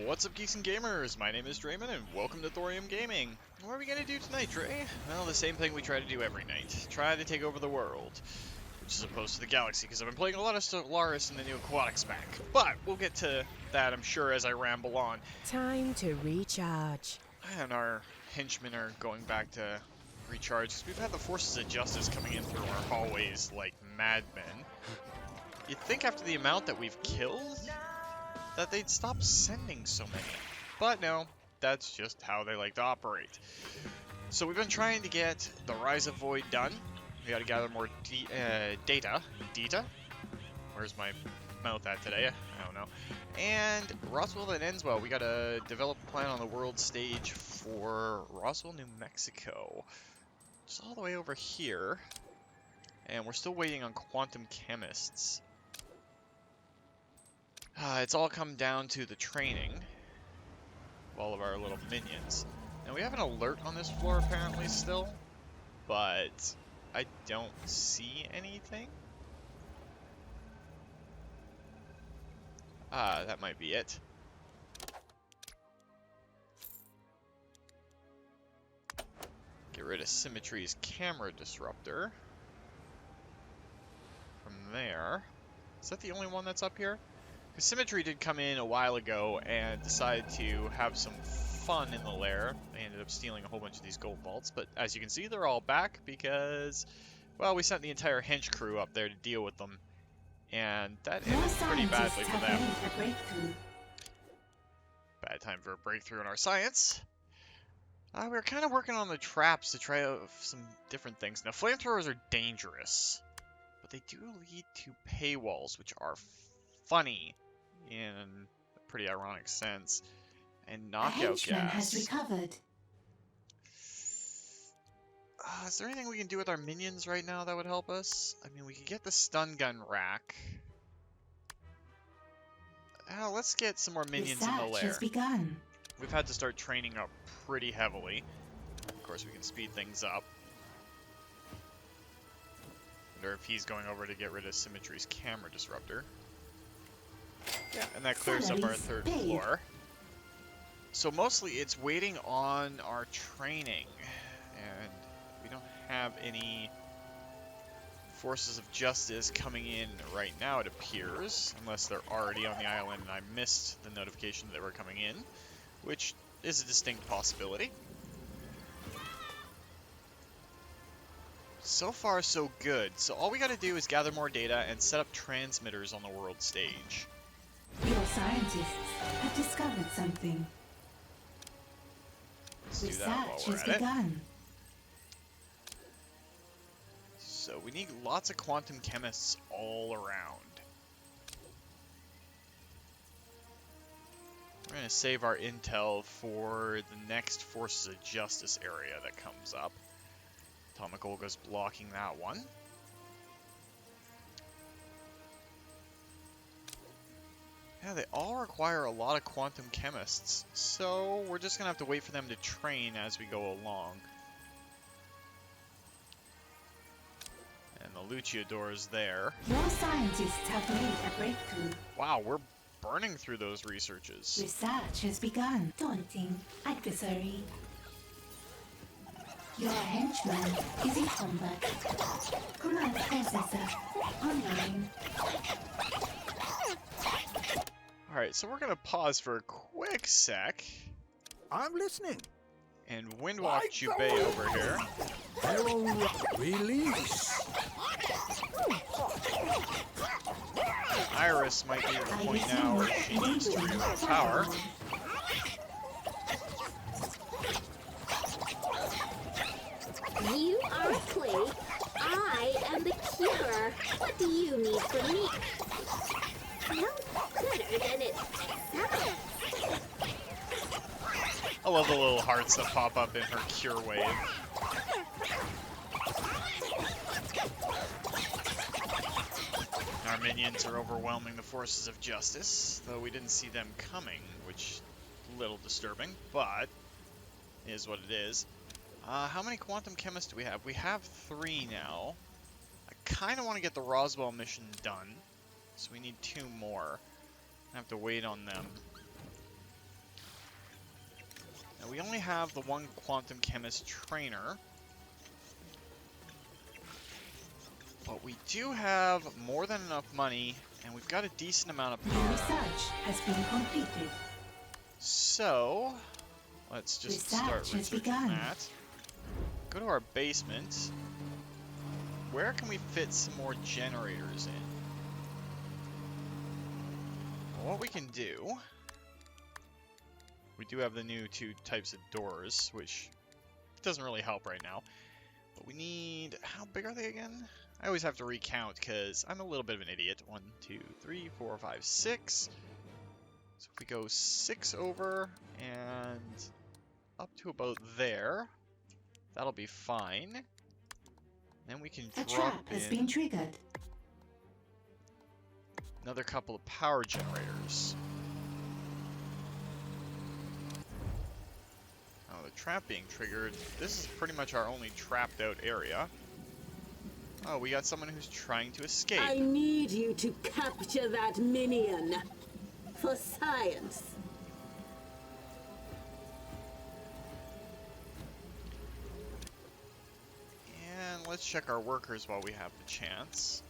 What's up, geeks and gamers? My name is Drementfh, and welcome to Thorium Gaming. What are we gonna do tonight, Dre? Well, the same thing we try to do every night. Try to take over the world. Which is opposed to the galaxy, because I've been playing a lot of Stellaris and the new Aquatics pack. But we'll get to that, I'm sure, as I ramble on. Time to recharge. And our henchmen are going back to recharge, because we've had the forces of justice coming in through our hallways like madmen. You'd think after the amount that we've killed, that they'd stop sending so many. But no, that's just how they like to operate. So we've been trying to get the Rise of Void done. We gotta gather more data. Data? Where's my mouth at today? I don't know. And Roswell and Enswell, we gotta develop a plan on the world stage for Roswell, New Mexico. It's all the way over here. And we're still waiting on quantum chemists. It's all come down to the training of all of our little minions. Now we have an alert on this floor apparently still, but I don't see anything. That might be it. Get rid of Symetry's camera disruptor. From there. Is that the only one that's up here? Because Symetry did come in a while ago and decide to have some fun in the lair. They ended up stealing a whole bunch of these gold vaults, but as you can see, they're all back because, well, we sent the entire hench crew up there to deal with them, and that ended pretty badly for them. Bad time for a breakthrough in our science. We were kind of working on the traps to try out some different things. Now, flamethrowers are dangerous, but they do lead to paywalls, which are funny in a pretty ironic sense. And knockout gas. Has recovered. Is there anything we can do with our minions right now that would help us? I mean, we could get the stun gun rack. Let's get some more minions in the lair. Has begun. We've had to start training up pretty heavily. Of course, we can speed things up. Wonder if he's going over to get rid of Symetry's camera disruptor. Yeah, and that clears up our third floor. So mostly it's waiting on our training, and we don't have any forces of justice coming in right now, it appears, unless they're already on the island and I missed the notification that they were coming in, which is a distinct possibility. So far, so good. So all we gotta do is gather more data and set up transmitters on the world stage. Your scientists have discovered something. Let's do that while we're at it. So we need lots of quantum chemists all around. We're going to save our intel for the next Forces of Justice area that comes up. Atomic Olga's blocking that one. Yeah, they all require a lot of quantum chemists, so we're just going to have to wait for them to train as we go along. And the Luchador is there. Your scientists have made a breakthrough. Wow, we're burning through those researches. Research has begun. Daunting adversary. Your henchman is in combat. Command processor online. Alright, so we're going to pause for a quick sec. I'm listening. And Windwalk Jubei over here. Herald release. Iris might be at the point now where she needs to reload power. You are a plague. I am the cure. What do you need from me? No better than it sounds. I love the little hearts that pop up in her cure wave. Our minions are overwhelming the forces of justice, though we didn't see them coming, which is a little disturbing, but is what it is. How many quantum chemists do we have? We have 3 now. I kind of want to get the Roswell mission done, so we need 2 more. I have to wait on them. we only have the one quantum chemist trainer. But we do have more than enough money, and we've got a decent amount of The power. research has been completed. So, let's just start Research has researching begun. that. Go to our basement. Where can we fit some more generators in? Well, what we can do... We do have the new 2 types of doors, which doesn't really help right now. But we need... How big are they again? I always have to recount because I'm a little bit of an idiot. 1, 2, 3, 4, 5, 6. So if we go 6 over and up to about there, that'll be fine. Then we can A drop trap has been in triggered. another couple of power generators. Oh, the trap being triggered. This is pretty much our only trapped out area. Oh, we got someone who's trying to escape. I need you to capture that minion. For science. And let's check our workers while we have the chance.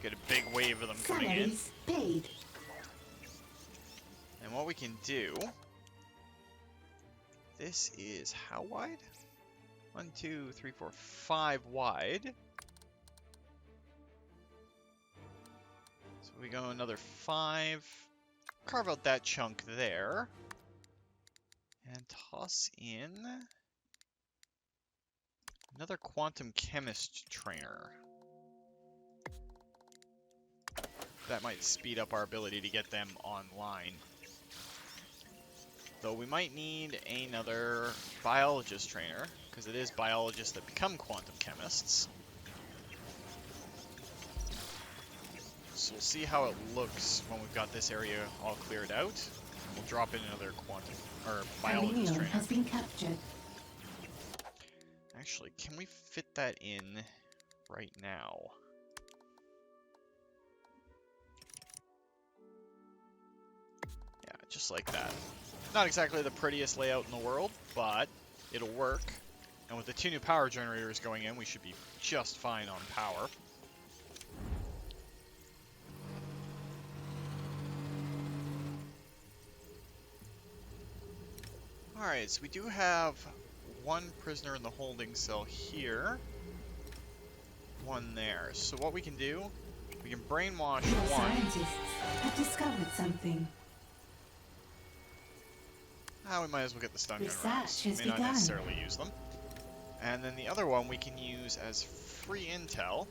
Get a big wave of them coming in. Salaries paid. And what we can do... This is how wide? 1, 2, 3, 4, 5 wide. So we go another 5. Carve out that chunk there. And toss in another quantum chemist trainer. That might speed up our ability to get them online. Though we might need another biologist trainer, because it is biologists that become quantum chemists. So we'll see how it looks when we've got this area all cleared out. We'll drop in another quantum or biologist Thorium trainer. has been captured. Actually, can we fit that in right now? Yeah, just like that. Not exactly the prettiest layout in the world, but it'll work. And with the 2 new power generators going in, we should be just fine on power. Alright, so we do have 1 prisoner in the holding cell here. 1 there. So what we can do, we can brainwash Your 1. scientists have discovered something. We might as well get the stun gun Research rounds. has May not begun. necessarily use them. And then the other one we can use as free intel.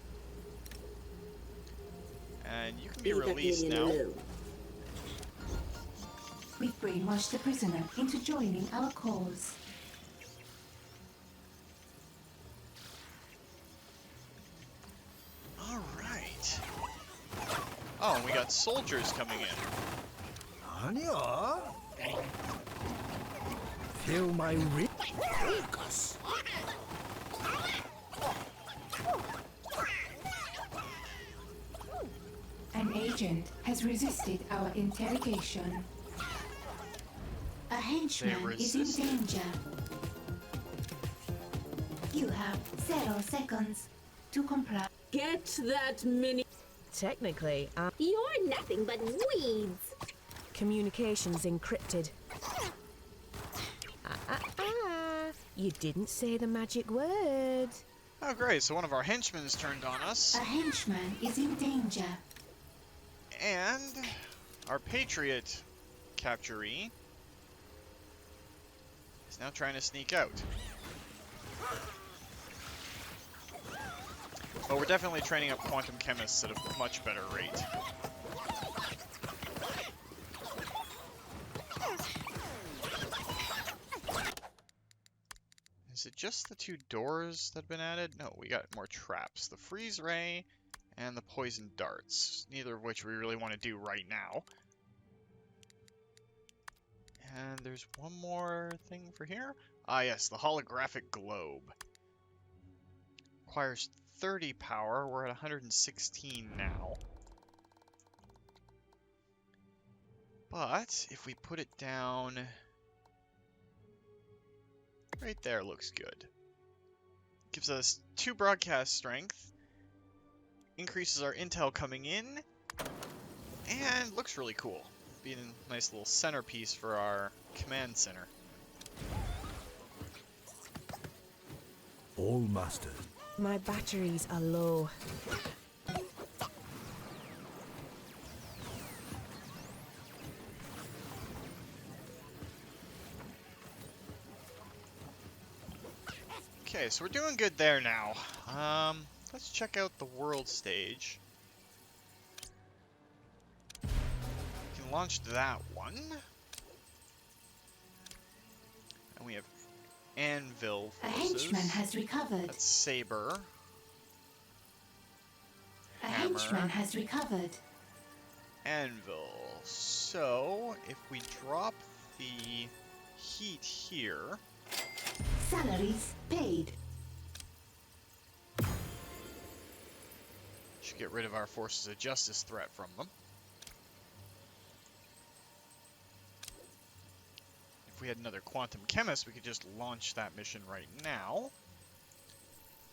And you can be Leave that released minion now. alone. We've brainwashed the prisoner into joining our cause. Alright. Oh, and we got soldiers coming in. Anya? Feel my focus. An agent has resisted our interrogation. A henchman is in resisted? danger. You have 0 seconds to comply. Get that minion. Technically, our You're nothing but weeds. communication's encrypted. You didn't say the magic word. Oh great, so one of our henchmen's turned on us. A henchman is in danger. And our Patriot capturee is now trying to sneak out. But we're definitely training up quantum chemists at a much better rate. Is it just the 2 doors that have been added? No, we got more traps. The freeze ray and the poison darts. Neither of which we really want to do right now. And there's one more thing for here. Ah yes, the holographic globe. Requires 30 power. We're at 116 now. But if we put it down right there, looks good. Gives us 2 broadcast strength, increases our intel coming in, and looks really cool. Being a nice little centerpiece for our command center. All masters. My batteries are low. Okay, so we're doing good there now. Let's check out the world stage. We can launch that one. And we have Anvil A forces. henchman has recovered. That's Saber. A Hammer. henchman has recovered. Anvil. So, if we drop the heat here, Salaries paid. should get rid of our Forces of Justice threat from them. If we had another Quantum Chemist, we could just launch that mission right now.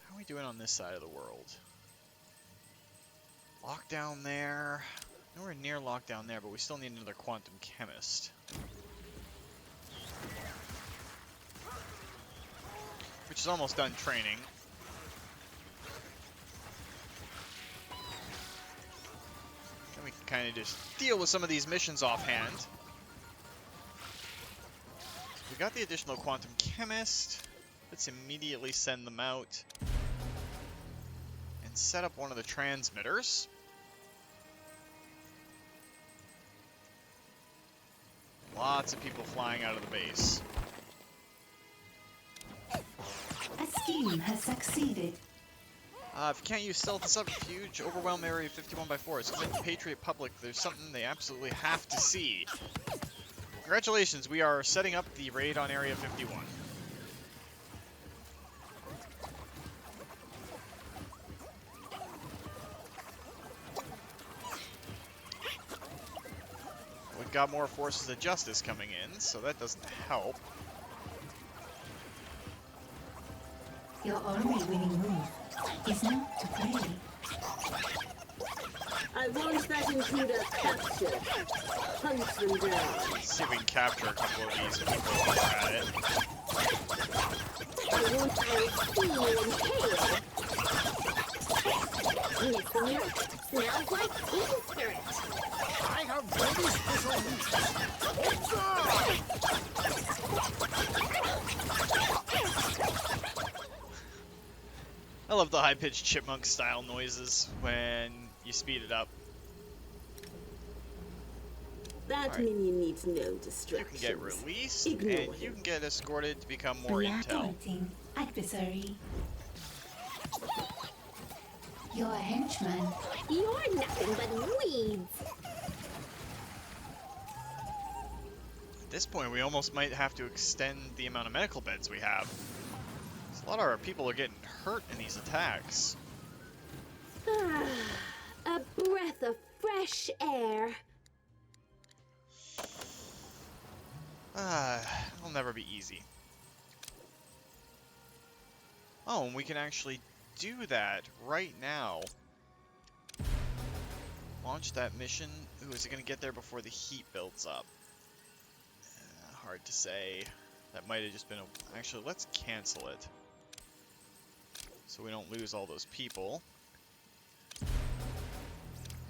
How are we doing on this side of the world? Lockdown there. Nowhere near lockdown there, but we still need another Quantum Chemist. Which is almost done training. Then we can kind of just deal with some of these missions offhand. We got the additional Quantum Chemist. Let's immediately send them out. And set up one of the transmitters. Lots of people flying out of the base. A scheme has succeeded. If you can't use stealth and subterfuge, overwhelm area 51/4. It's commit the Patriot public. There's something they absolutely have to see. Congratulations, we are setting up the raid on Area 51. We've got more Forces of Justice coming in, so that doesn't help. Your army winning move is not to play. I want that intruder captured. Hunt them down. Let's see if we can capture a couple of these people while we're at it. I want to see you in chaos. Missing it smells like teen spirit. I have very special I love the high-pitched chipmunk-style noises when you speed it up. That Alright. minion needs no You can distractions. get released, Ignore and you him. can get escorted to become more intel. Reactivating adversary. You're a henchman. You're nothing but weeds. At this point, we almost might have to extend the amount of medical beds we have. 'Cause a lot of our people are getting hurt in these attacks. A breath of fresh air. It'll never be easy. Oh, and we can actually do that right now. Launch that mission. Ooh, is it going to get there before the heat builds up? Hard to say. That might have just been a... Actually, let's cancel it. So we don't lose all those people.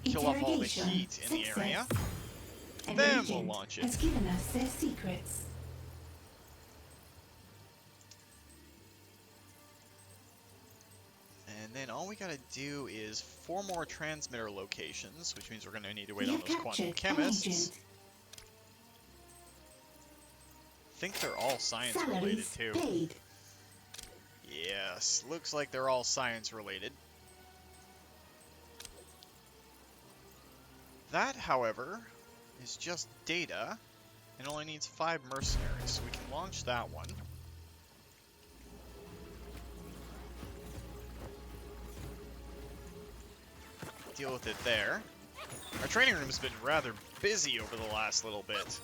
Kill off all the Interrogation heat in the success. area. An Then we'll agent launch it. has given us their secrets. And then all we gotta do is 4 more transmitter locations, which means we're gonna need to wait We on have those quantum captured an chemists. agent. I think they're all science related Salaries too. paid. Yes, looks like they're all science related. That, however, is just data and only needs 5 mercenaries, so we can launch that one. Deal with it there. Our training room's been rather busy over the last little bit.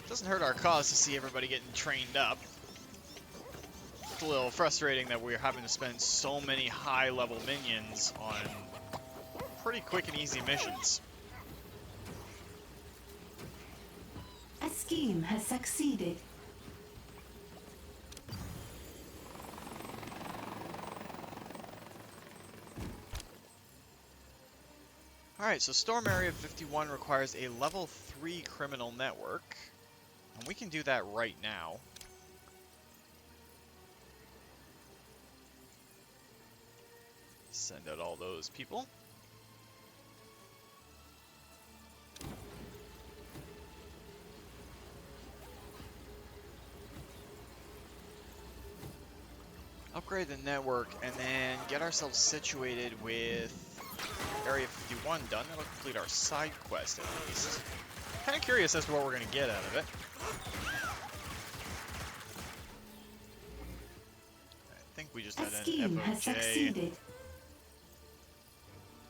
Doesn't hurt our cause to see everybody getting trained up. It's a little frustrating that we're having to spend so many high-level minions on pretty quick and easy missions. A scheme has succeeded. Alright, so Storm Area 51 requires a level 3 criminal network. And we can do that right now. Send out all those people. Upgrade the network and then get ourselves situated with Area 51 done. That'll complete our side quest at least. Kind of curious as to what we're going to get out of it. I think we just A had an scheme has FOJ. succeeded.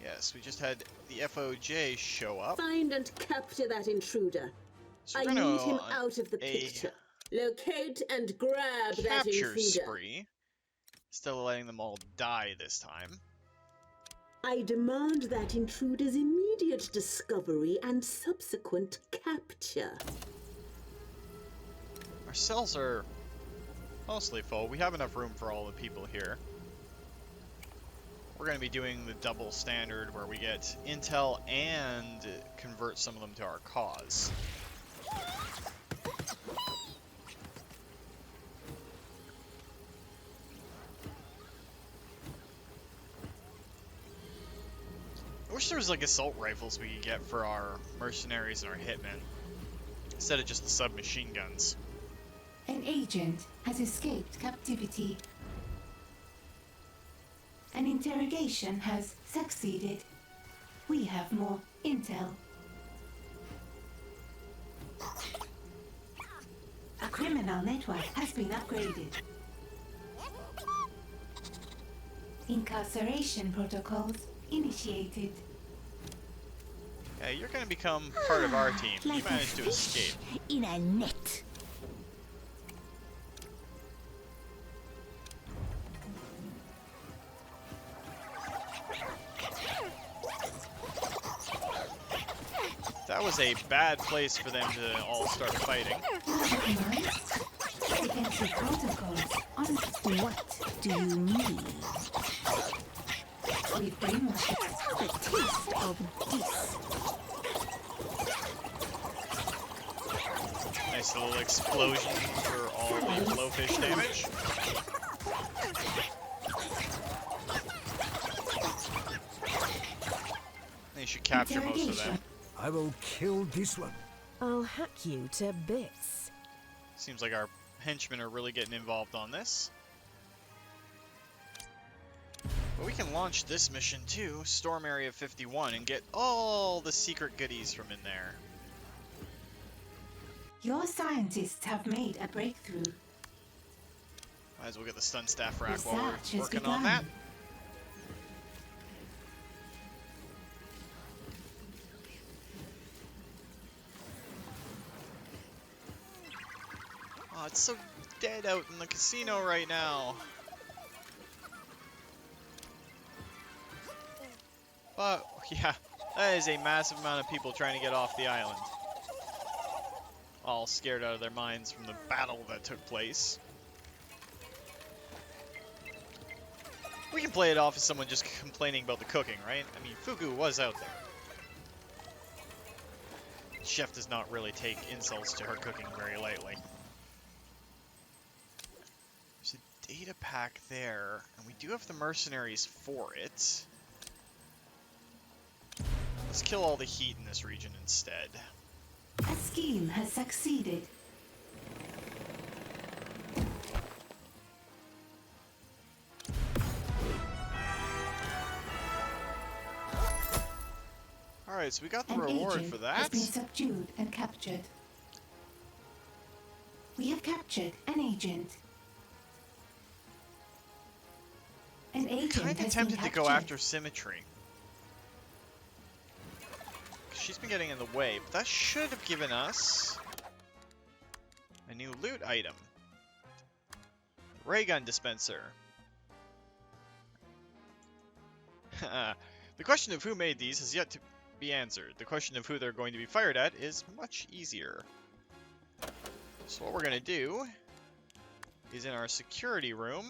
Yes, we just had the FOJ show up. Find and capture that intruder. So I we're gonna need him on out of the a picture. Locate and grab that capture intruder. spree. Instead of letting them all die this time. I demand that intruder's immediate discovery and subsequent capture. Our cells are mostly full. We have enough room for all the people here. We're going to be doing the double standard where we get intel and convert some of them to our cause. I wish there was like assault rifles we could get for our mercenaries and our hitmen, instead of just the submachine guns. An agent has escaped captivity. An interrogation has succeeded. We have more intel. A criminal network has been upgraded. Incarceration protocols initiated. Hey, you're going to become part of our team. You managed to escape. In a net. That was a bad place for them to all start fighting. Defensive protocols on What do you mean? we brainwash. The taste of this. Nice little explosion for all the blowfish damage. They should capture most of them. I will kill this one. I'll hack you to bits. Seems like our henchmen are really getting involved on this. But we can launch this mission too, Storm Area 51, and get all the secret goodies from in there. Your scientists have made a breakthrough. Might as well get the stun staff rack while Research we're has working on begun. that. Oh, it's so dead out in the casino right now. But, yeah, that is a massive amount of people trying to get off the island. All scared out of their minds from the battle that took place. We can play it off as someone just complaining about the cooking, right? I mean, Fugu was out there. Chef does not really take insults to her cooking very lightly. There's a data pack there, and we do have the mercenaries for it. Let's kill all the heat in this region instead. A scheme has succeeded. Alright, so we got the An reward agent for has that. been subdued and captured. We have captured an agent. agent Kind of has tempted been to go captured. after Symetry. She's been getting in the way, but that should have given us a new loot item. Ray gun dispenser. The question of who made these has yet to be answered. The question of who they're going to be fired at is much easier. So what we're going to do is in our security room,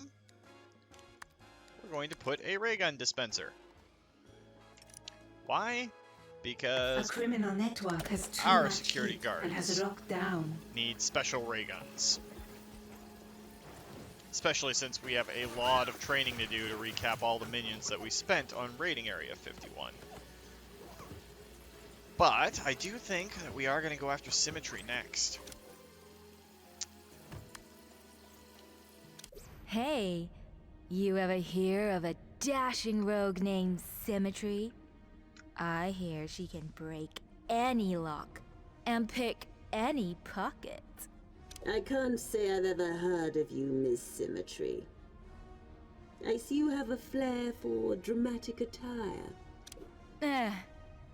we're going to put a ray gun dispenser. Why? A Because criminal network has too our much security heat and has guards locked down. need special ray guns. Especially since we have a lot of training to do to recap all the minions that we spent on raiding Area 51. But I do think that we are going to go after Symetry next. Hey, you ever hear of a dashing rogue named Symetry? I hear she can break any lock and pick any pocket. I can't say I've ever heard of you, Miss Symetry. I see you have a flair for dramatic attire.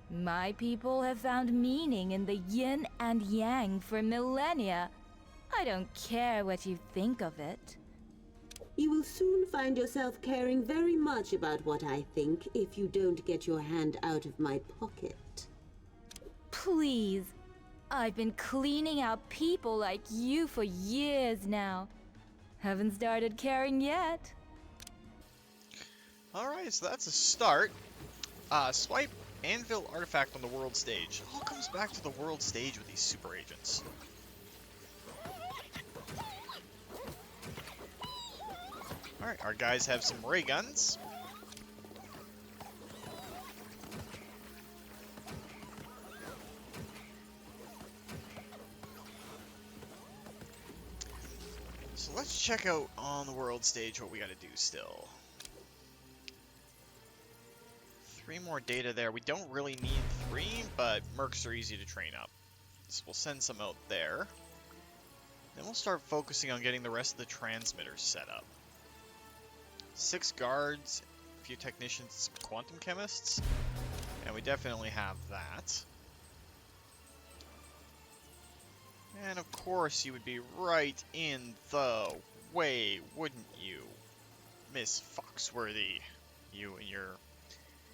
My people have found meaning in the yin and yang for millennia. I don't care what you think of it. You will soon find yourself caring very much about what I think if you don't get your hand out of my pocket. Please. I've been cleaning out people like you for years now. Haven't started caring yet. Alright, so that's a start. Swipe Anvil artifact on the world stage. It all comes back to the world stage with these super agents. Alright, our guys have some ray guns. So let's check out on the world stage what we gotta do still. 3 more data there. We don't really need 3, but mercs are easy to train up. So we'll send some out there. Then we'll start focusing on getting the rest of the transmitters set up. 6 guards, a few technicians, some quantum chemists, and we definitely have that. And of course you would be right in the way, wouldn't you, Miss Foxworthy? You and your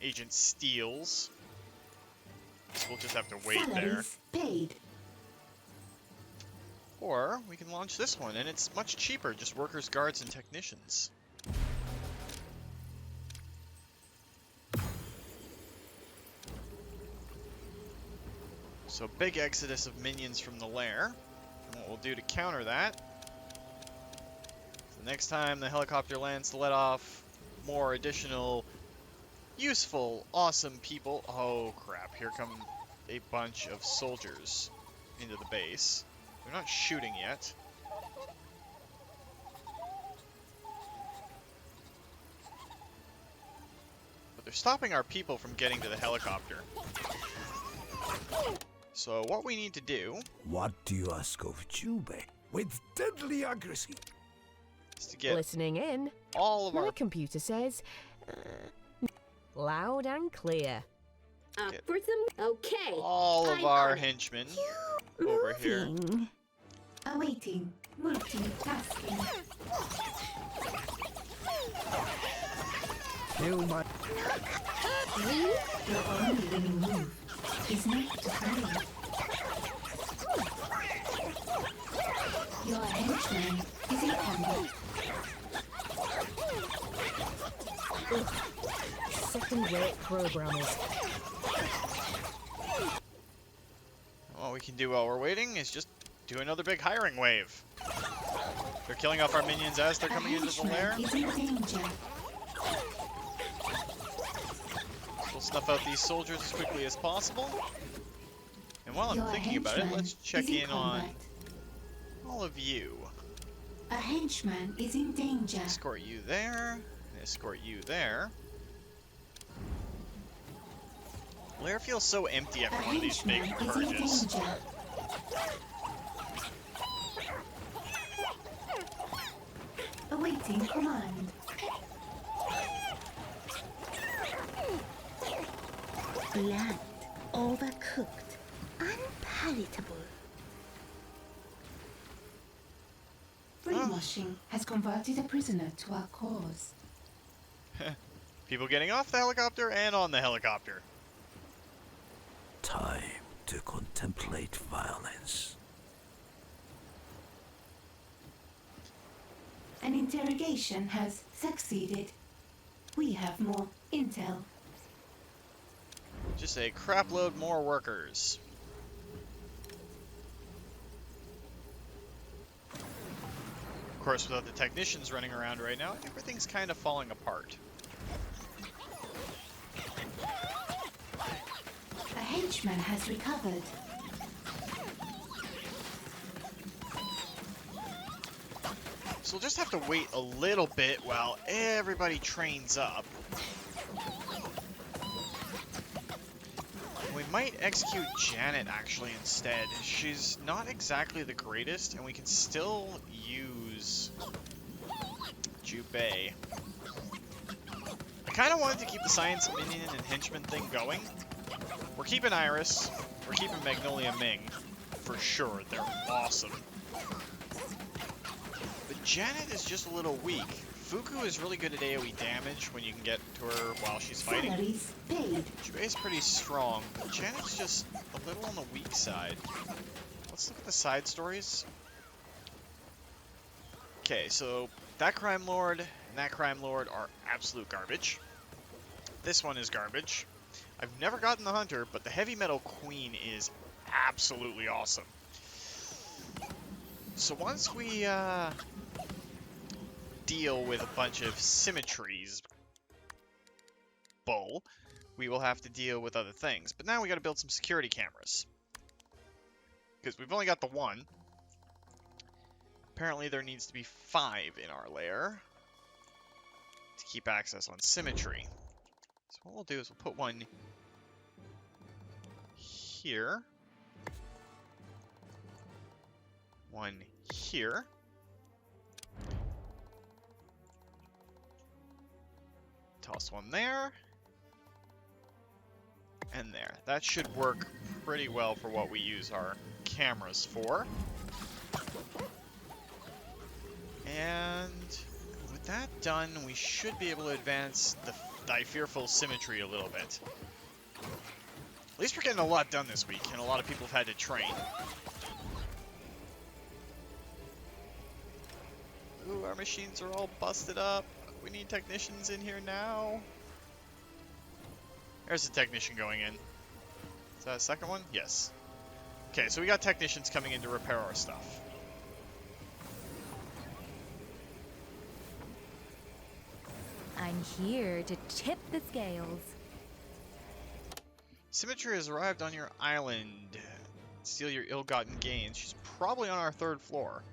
Agent Steels. So we'll just have to wait there. Salaries paid. Or we can launch this one, and it's much cheaper, just workers, guards, and technicians. So big exodus of minions from the lair. And what we'll do to counter that, the next time the helicopter lands to let off more additional useful, awesome people. Oh crap, here come a bunch of soldiers into the base. They're not shooting yet. But they're stopping our people from getting to the helicopter. So what we need to do What do you ask of Jube? With deadly accuracy. is to get Listening in. all of My our... computer says loud and clear. Up for some. Okay. all of I'm our on it. henchmen over here. Moving. Awaiting. Multitasking. Kill my... Your only winning move is not to hurry. Your henchman is in combat. Second-rate programmers. What we can do while we're waiting is just do another big hiring wave. They're killing off our minions as they're A coming into the lair. henchman is in danger. We'll snuff out these soldiers as quickly as possible. And while I'm Your thinking about it, henchman let's check is in on combat. all of you. A henchman is in danger. Escort you there, and escort you there. Lair feels so empty A after one of these big henchman is in purges. danger. Awaiting command. Bland, overcooked, unpalatable. Brainwashing has converted a prisoner to our cause. People getting off the helicopter and on the helicopter. Time to contemplate violence. An interrogation has succeeded. We have more intel. Just a crapload more workers. Of course, without the technicians running around right now, everything's kind of falling apart. A henchman has recovered. So we'll just have to wait a little bit while everybody trains up. We might execute Janet actually instead. She's not exactly the greatest, and we can still use Jubei. I kind of wanted to keep the science minion and henchman thing going. We're keeping Iris. We're keeping Magnolia Ming. For sure. They're awesome. But Janet is just a little weak. Fuku is really good at AoE damage when you can get to her while she's fighting. Salaries paid. Jubei's pretty strong, but Janet's just a little on the weak side. Let's look at the side stories. Okay, so that crime lord and that crime lord are absolute garbage. This one is garbage. I've never gotten the hunter, but the heavy metal queen is absolutely awesome. So once we deal with a bunch of Symmetry's bull, we will have to deal with other things. But now we got to build some security cameras. Because we've only got the one. Apparently there needs to be 5 in our lair to keep access on Symetry. So what we'll do is we'll put one here. One here. Toss one there. And there. That should work pretty well for what we use our cameras for. And with that done, we should be able to advance the Thy Fearful Symetry a little bit. At least we're getting a lot done this week, and a lot of people have had to train. Ooh, our machines are all busted up. We need technicians in here now. There's a technician going in. Is that a second one? Yes. Okay, so we got technicians coming in to repair our stuff. I'm here to tip the scales. Symetry has arrived on your island. Steal your ill-gotten gains. She's probably on our 3rd floor.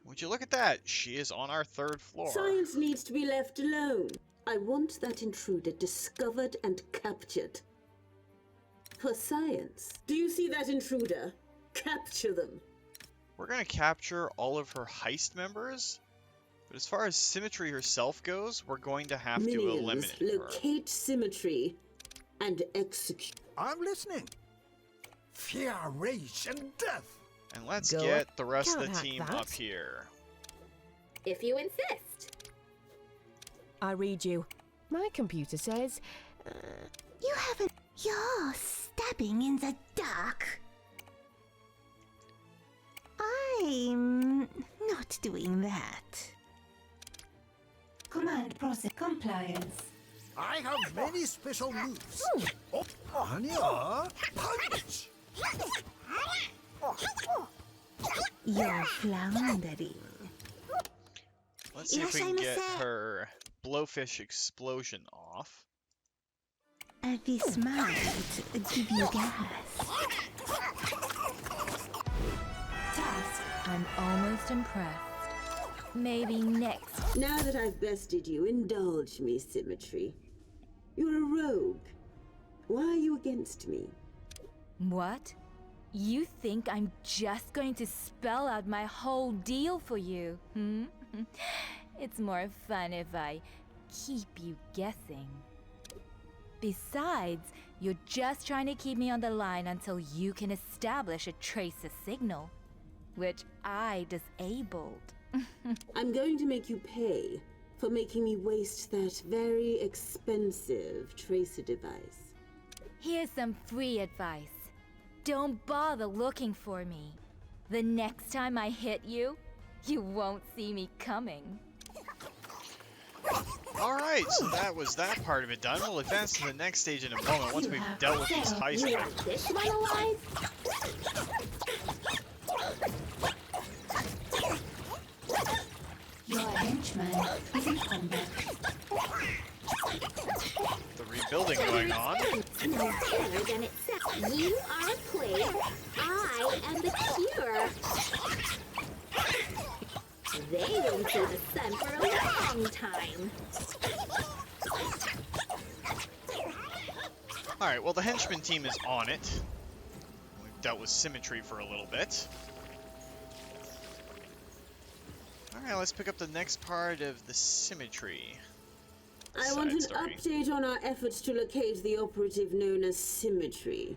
Would you look at that? She is on our 3rd floor. Science needs to be left alone. I want that intruder discovered and captured. For science. Do you see that intruder? Capture them. We're gonna capture all of her heist members, but as far as Symetry herself goes, we're going to have to Minions, eliminate her. locate Symetry and execute. I'm listening. Fear, rage, and death. And let's Go get the rest of Can't the hack team that. up here. If you insist. I read you. My computer says, You haven't. You're stabbing in the dark. I'm not doing that. Command process compliance. I have many special moves. Oh, Anya, punch! You're floundering. Let's see if we can Yes, get I'm a her blowfish explosion off. This might give you gas. Task. I'm almost impressed. Maybe next. Now that I've bested you, indulge me, Symetry. You're a rogue. Why are you against me? What? You think I'm just going to spell out my whole deal for you, hmm? It's more fun if I keep you guessing. Besides, You're just trying to keep me on the line until you can establish a tracer signal, which I disabled. I'm going to make you pay for making me waste that very expensive tracer device. Here's some free advice. Don't bother looking for me. The next time I hit you, you won't see me coming. Alright, so that was that part of it done. We'll advance to the next stage in a moment once we've dealt with these heist. You want this one alive? Your henchman is in combat. The rebuilding going on. No better than it sounds. You are a plague. I am the cure. They won't see the sun for a long time. Alright, well the henchman team is on it. We've dealt with Symetry for a little bit. Alright, let's pick up the next part of the Symetry. I want an story. update on our efforts to locate the operative known as Symetry.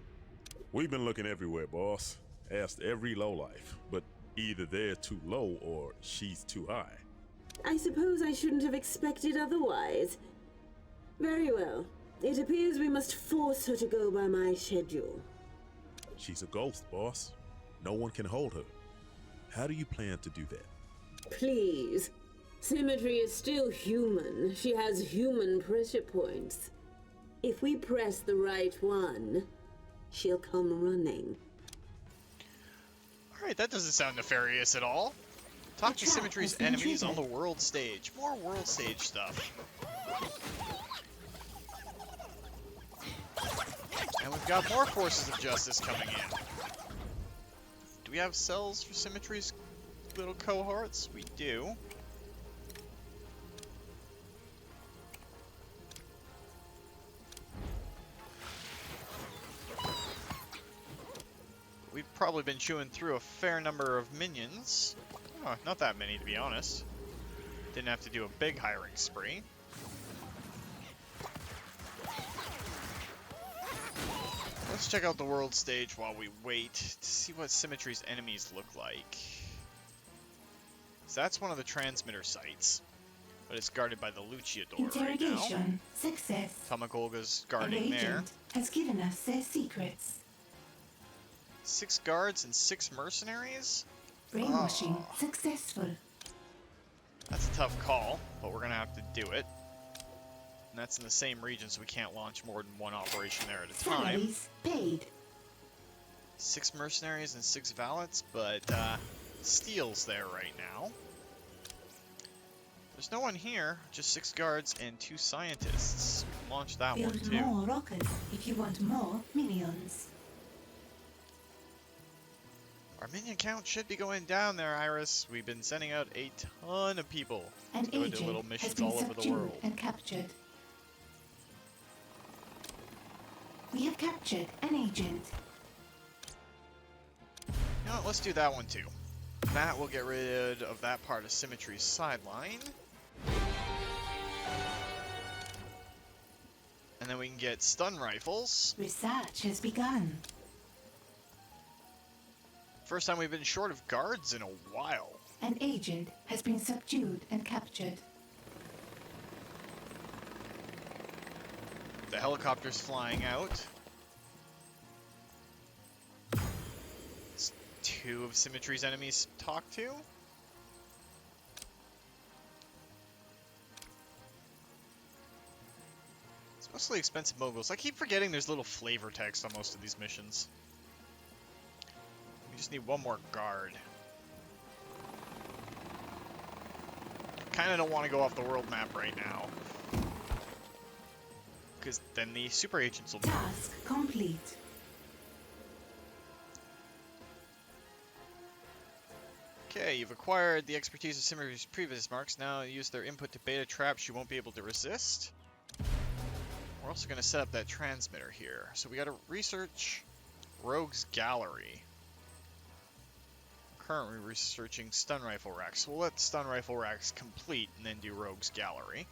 We've been looking everywhere, boss. Asked every lowlife, but either they're too low or she's too high. I suppose I shouldn't have expected otherwise. Very well. It appears we must force her to go by my schedule. She's a ghost, boss. No one can hold her. How do you plan to do that? Please. Symetry is still human. She has human pressure points. If we press the right one, she'll come running. Alright, that doesn't sound nefarious at all. Talk to trap Symetry's has been enemies on the triggered. world stage. More world stage stuff. And we've got more forces of justice coming in. Do we have cells for Symetry's little cohorts? We do. We've probably been chewing through a fair number of minions. Oh, not that many, to be honest. Didn't have to do a big hiring spree. Let's check out the world stage while we wait to see what Symetry's enemies look like. So that's one of the transmitter sites, but it's guarded by the Luchador right now. Interrogation success. Tamagolga's An guarding there. agent has given us their secrets. 6 guards and 6 mercenaries? Brainwashing Oh. successful. That's a tough call, but we're gonna have to do it. And that's in the same region, so we can't launch more than one operation there at a time. Salaries paid. 6 mercenaries and 6 valets, but Steel's there right now. There's no one here, just 6 guards and 2 scientists. We can launch that one Build too. more rockets if you want more minions. Our minion count should be going down there, Iris. We've been sending out a ton of people An to go do agent little has missions been all over the subdued world. and captured. We have captured an agent. You know what, let's do that one too. That will get rid of that part of Symetry's sideline. And then we can get stun rifles. Research has begun. First time we've been short of guards in a while. An agent has been subdued and captured. The helicopter's flying out. It's 2 of Symetry's enemies to talk to. It's mostly expensive moguls. I keep forgetting there's little flavor text on most of these missions. We just need one more guard. Kinda don't want to go off the world map right now. Because then the super agents will be. Task complete. Okay, you've acquired the expertise of Symetry's previous marks. Now use their input to beta traps you won't be able to resist. We're also going to set up that transmitter here. So we got to research Rogue's Gallery. Currently researching stun rifle racks. We'll let stun rifle racks complete and then do Rogue's Gallery.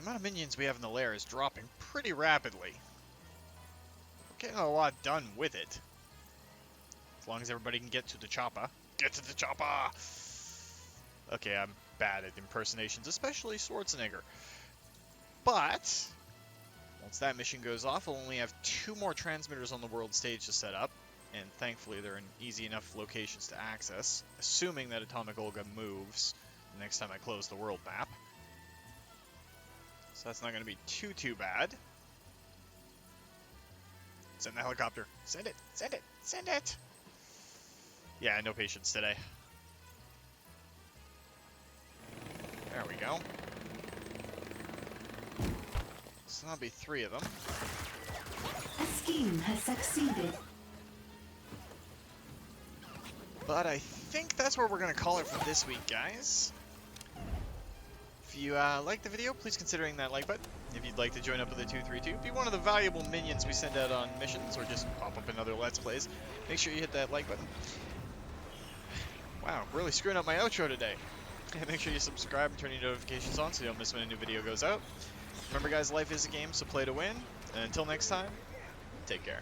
The amount of minions we have in the lair is dropping pretty rapidly. We're getting a lot done with it. As long as everybody can get to the chopper. Get to the chopper! Okay, I'm bad at impersonations, especially Schwarzenegger. But once that mission goes off, we'll only have 2 more transmitters on the world stage to set up. And thankfully, they're in easy enough locations to access, assuming that Atomic Olga moves the next time I close the world map. So that's not going to be too bad. Send the helicopter. Send it! Send it! Send it! Yeah, no patience today. There we go. So that'll be 3 of them. A scheme has succeeded. But I think that's where we're going to call it for this week, guys. If you liked the video, please consider hitting that like button. If you'd like to join up with the 232, be one of the valuable minions we send out on missions, or just pop up in other Let's Plays, make sure you hit that like button. Wow, really screwing up my outro today. And make sure you subscribe and turn your notifications on so you don't miss when a new video goes out. Remember guys, life is a game, so play to win. And until next time, take care.